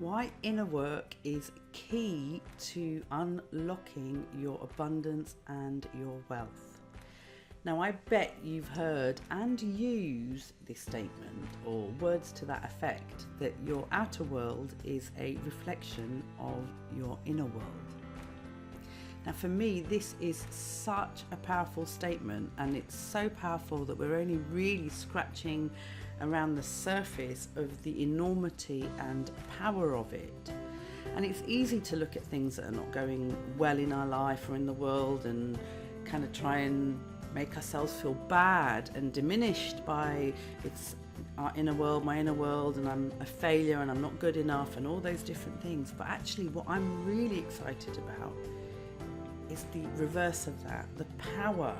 Why inner work is key to unlocking your abundance and your wealth. Now, I bet you've heard and used this statement or words to that effect, that your outer world is a reflection of your inner world. Now, for me, this is such a powerful statement, and it's so powerful that we're only really scratching around the surface of the enormity and power of it. And it's easy to look at things that are not going well in our life or in the world and kind of try and make ourselves feel bad and diminished by it's our inner world, my inner world, and I'm a failure and I'm not good enough and all those different things. But actually what I'm really excited about is the reverse of that, the power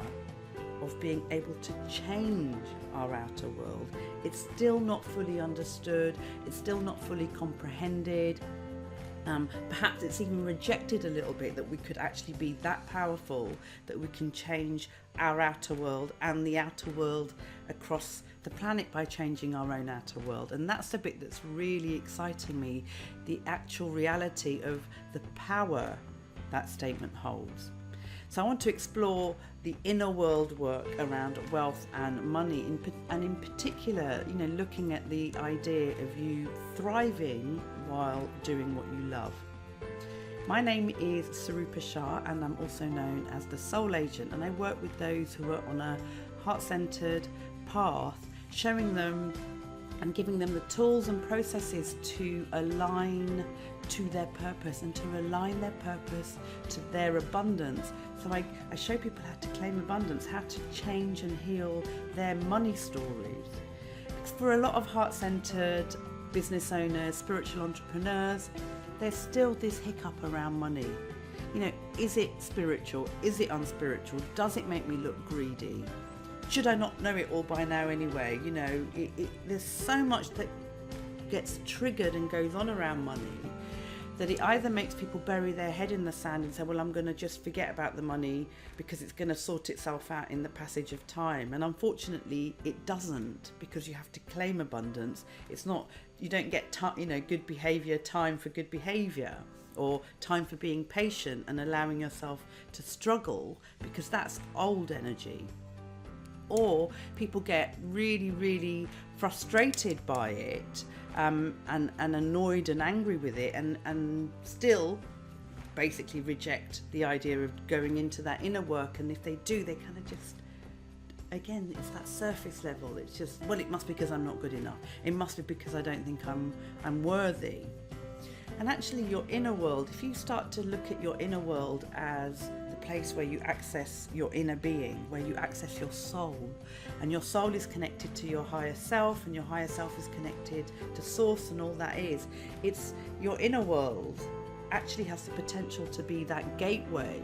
of being able to change our outer world. It's still not fully understood, it's still not fully comprehended. Perhaps it's even rejected a little bit that we could actually be that powerful, that we can change our outer world and the outer world across the planet by changing our own outer world. And that's the bit that's really exciting me, the actual reality of the power that statement holds. So I want to explore the inner world work around wealth and money, and in particular, looking at the idea of you thriving while doing what you love. My name is Sarupa Shah, and I'm also known as the Soul Agent, and I work with those who are on a heart-centered path, showing them and giving them the tools and processes to align to their purpose and to align their purpose to their abundance. So I show people how to claim abundance, how to change and heal their money stories. Because for a lot of heart-centered business owners, spiritual entrepreneurs, there's still this hiccup around money. Is it spiritual? Is it unspiritual? Does it make me look greedy? Should I not know it all by now anyway? There's so much that gets triggered and goes on around money that it either makes people bury their head in the sand and say, well, I'm going to just forget about the money because it's going to sort itself out in the passage of time. And unfortunately, it doesn't, because you have to claim abundance. It's not, you don't get good behavior, time for good behavior, or time for being patient and allowing yourself to struggle, because that's old energy. Or people get really, really frustrated by it and annoyed and angry with it, and still basically reject the idea of going into that inner work. And if they do, they kind of just, again, it's that surface level. It's just, well, it must be because I'm not good enough. It must be because I don't think I'm worthy. And actually your inner world, if you start to look at your inner world as the place where you access your inner being, where you access your soul, and your soul is connected to your higher self, and your higher self is connected to source and all that is, it's your inner world actually has the potential to be that gateway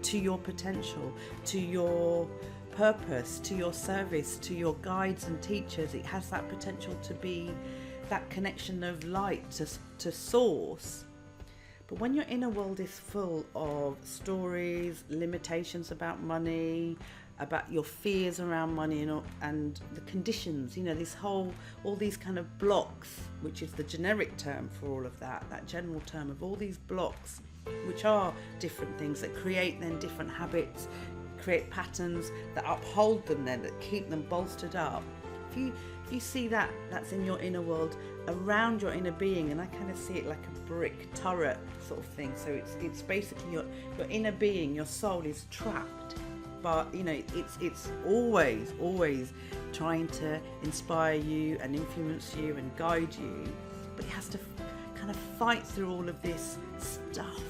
to your potential, to your purpose, to your service, to your guides and teachers. It has that potential to be that connection of light to source. But when your inner world is full of stories, limitations about money, about your fears around money and the conditions, all these kind of blocks, which is the generic term for all of that general term of all these blocks, which are different things that create then different habits, create patterns that uphold them then, that keep them bolstered up. If you see that's in your inner world, around your inner being, and I kind of see it like a brick turret sort of thing. So it's basically your inner being, your soul is trapped, but it's always trying to inspire you and influence you and guide you, but it has to kind of fight through all of this stuff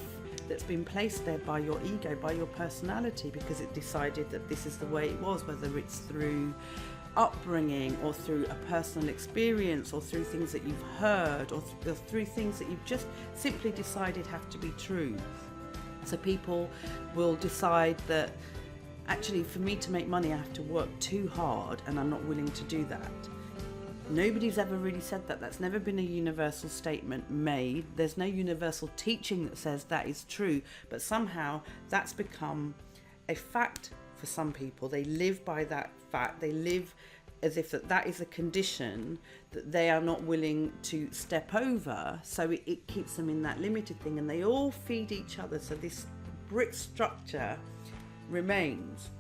that's been placed there by your ego, by your personality, because it decided that this is the way it was, whether it's through upbringing or through a personal experience or through things that you've heard or through things that you've just simply decided have to be true. So people will decide that actually for me to make money I have to work too hard, and I'm not willing to do that. Nobody's ever really said that. That's never been a universal statement made. There's no universal teaching that says that is true, but somehow that's become a fact for some people. They live by that fact. They live as if that is a condition that they are not willing to step over. So it keeps them in that limited thing, and they all feed each other. So this brick structure remains.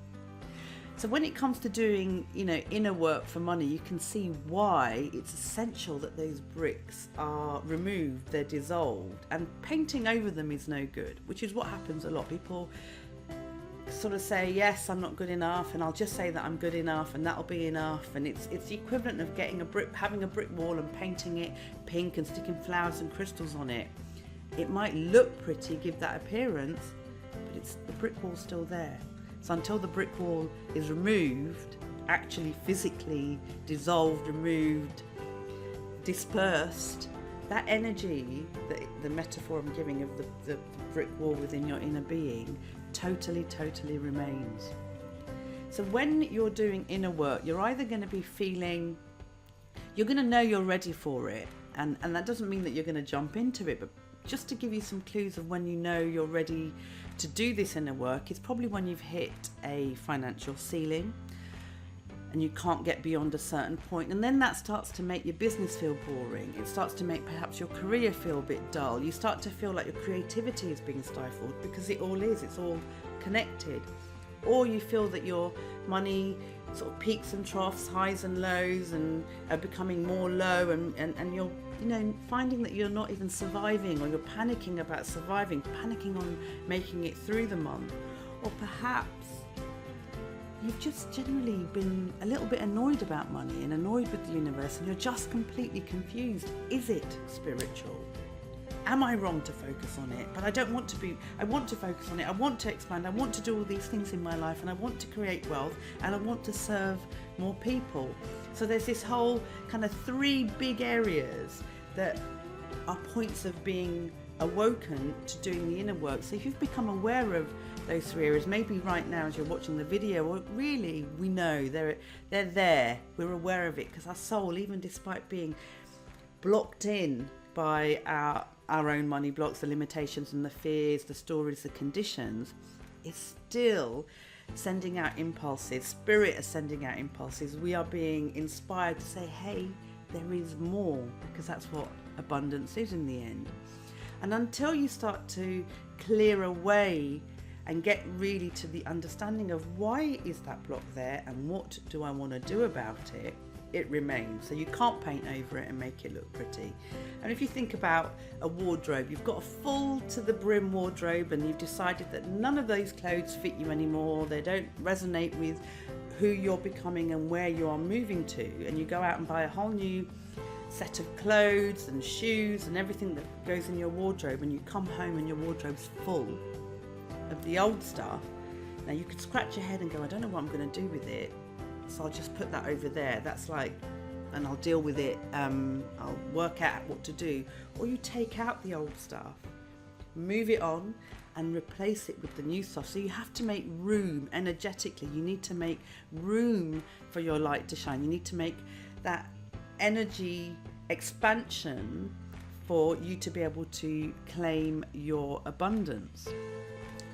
So when it comes to doing, inner work for money, you can see why it's essential that those bricks are removed, they're dissolved, and painting over them is no good, which is what happens a lot. People sort of say, yes, I'm not good enough, and I'll just say that I'm good enough, and that'll be enough. And it's the equivalent of having a brick wall and painting it pink and sticking flowers and crystals on it. It might look pretty, give that appearance, but the brick wall's still there. So until the brick wall is removed, actually physically dissolved, removed, dispersed, that energy, the metaphor I'm giving of the brick wall within your inner being, totally remains. So when you're doing inner work, you're either going to be feeling, you're going to know you're ready for it, and that doesn't mean that you're going to jump into it, but just to give you some clues of when you know you're ready to do this inner work, it's probably when you've hit a financial ceiling and you can't get beyond a certain point, and then that starts to make your business feel boring. It starts to make perhaps your career feel a bit dull. You start to feel like your creativity is being stifled, because it all is, it's all connected. Or you feel that your money sort of peaks and troughs, highs and lows, and are becoming more low, and you're finding that you're not even surviving, or you're panicking about surviving, panicking on making it through the month. Or perhaps you've just generally been a little bit annoyed about money and annoyed with the universe, and you're just completely confused. Is it spiritual? Am I wrong to focus on it? But I don't want to be. I want to focus on it. I want to expand. I want to do all these things in my life, and I want to create wealth, and I want to serve more people. So there's this whole kind of 3 big areas that are points of being awoken to doing the inner work. So if you've become aware of those 3 areas, maybe right now as you're watching the video, or really we know they're there, we're aware of it, because our soul, even despite being blocked in by our own money blocks, the limitations and the fears, the stories, the conditions, is still sending out impulses. Spirit is sending out impulses. We are being inspired to say, hey, there is more, because that's what abundance is in the end. And until you start to clear away and get really to the understanding of why is that block there and what do I want to do about it, it remains. So you can't paint over it and make it look pretty. And if you think about a wardrobe, you've got a full to the brim wardrobe, and you've decided that none of those clothes fit you anymore, they don't resonate with who you're becoming and where you are moving to, and you go out and buy a whole new set of clothes and shoes and everything that goes in your wardrobe, and you come home and your wardrobe's full of the old stuff. Now you could scratch your head and go, I don't know what I'm going to do with it, so I'll just put that over there. That's like, and I'll deal with it. I'll work out what to do. Or you take out the old stuff, move it on, and replace it with the new stuff. So you have to make room energetically. You need to make room for your light to shine. You need to make that energy expansion for you to be able to claim your abundance.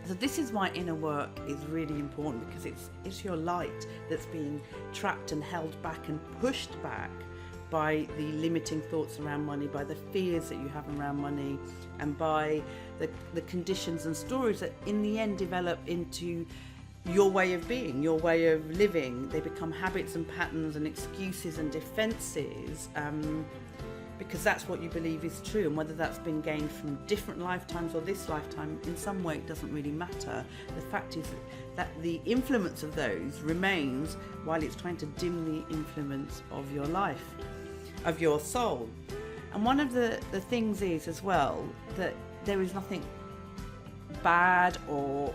So this is why inner work is really important, because it's your light that's being trapped and held back and pushed back by the limiting thoughts around money, by the fears that you have around money, and by the conditions and stories that in the end develop into your way of being, your way of living. They become habits and patterns and excuses and defenses, because that's what you believe is true. And whether that's been gained from different lifetimes or this lifetime, in some way it doesn't really matter. The fact is that the influence of those remains while it's trying to dim the influence of your life, of your soul. And one of the things is as well that there is nothing bad or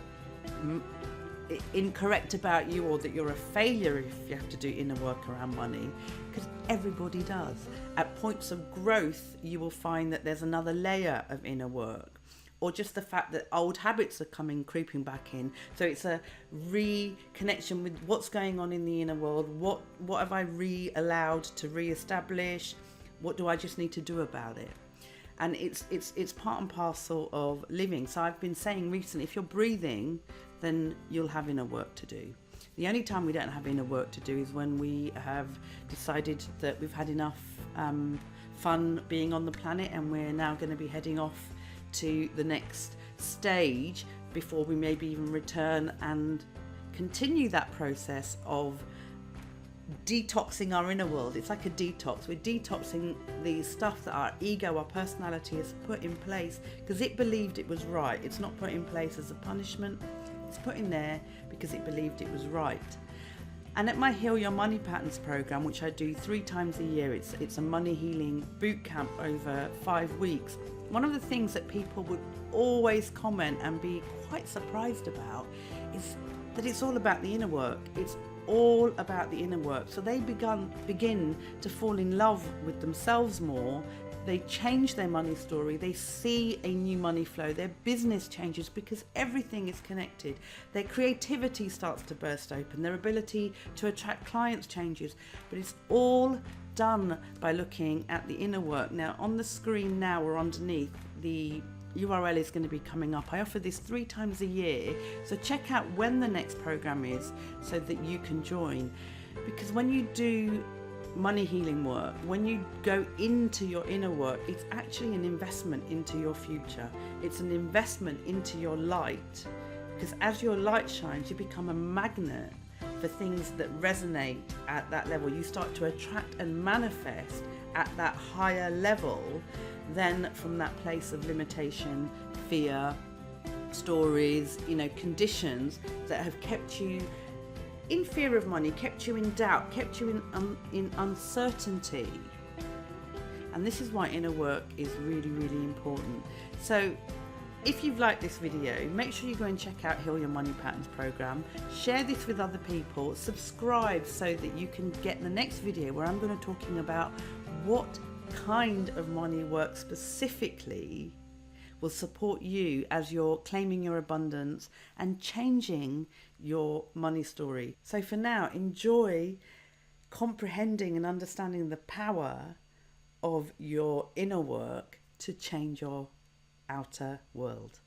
incorrect about you, or that you're a failure if you have to do inner work around money, because everybody does. At points of growth, you will find that there's another layer of inner work, or just the fact that old habits are creeping back in. So it's a reconnection with what's going on in the inner world. What have I allowed to re-establish? What do I just need to do about it? And it's part and parcel of living. So I've been saying recently, if you're breathing, then you'll have inner work to do. The only time we don't have inner work to do is when we have decided that we've had enough fun being on the planet and we're now going to be heading off to the next stage before we maybe even return and continue that process of detoxing our inner world. It's like a detox. We're detoxing the stuff that our ego, our personality has put in place because it believed it was right. It's not put in place as a punishment. It's put in there because it believed it was right. And at my Heal Your Money Patterns program, which I do 3 times a year, it's a money healing boot camp over 5 weeks. One of the things that people would always comment and be quite surprised about is that it's all about the inner work. It's all about the inner work. So they begin to fall in love with themselves more. They change their money story. They see a new money flow. Their business changes because everything is connected. Their creativity starts to burst open. Their ability to attract clients changes. But it's all done by looking at the inner work. Now, on the screen now or underneath, the URL is going to be coming up. I offer this 3 times a year. So check out when the next program is so that you can join. Because when you do money healing work, when you go into your inner work, it's actually an investment into your future. It's an investment into your light, because as your light shines, you become a magnet for things that resonate at that level. You start to attract and manifest at that higher level than from that place of limitation, fear, stories, conditions that have kept you in fear of money, kept you in doubt, kept you in uncertainty. And this is why inner work is really, really important. So if you've liked this video, make sure you go and check out Heal Your Money Patterns program. Share this with other people. Subscribe so that you can get the next video where I'm going to talking about what kind of money work specifically will support you as you're claiming your abundance and changing your money story. So for now, enjoy comprehending and understanding the power of your inner work to change your outer world.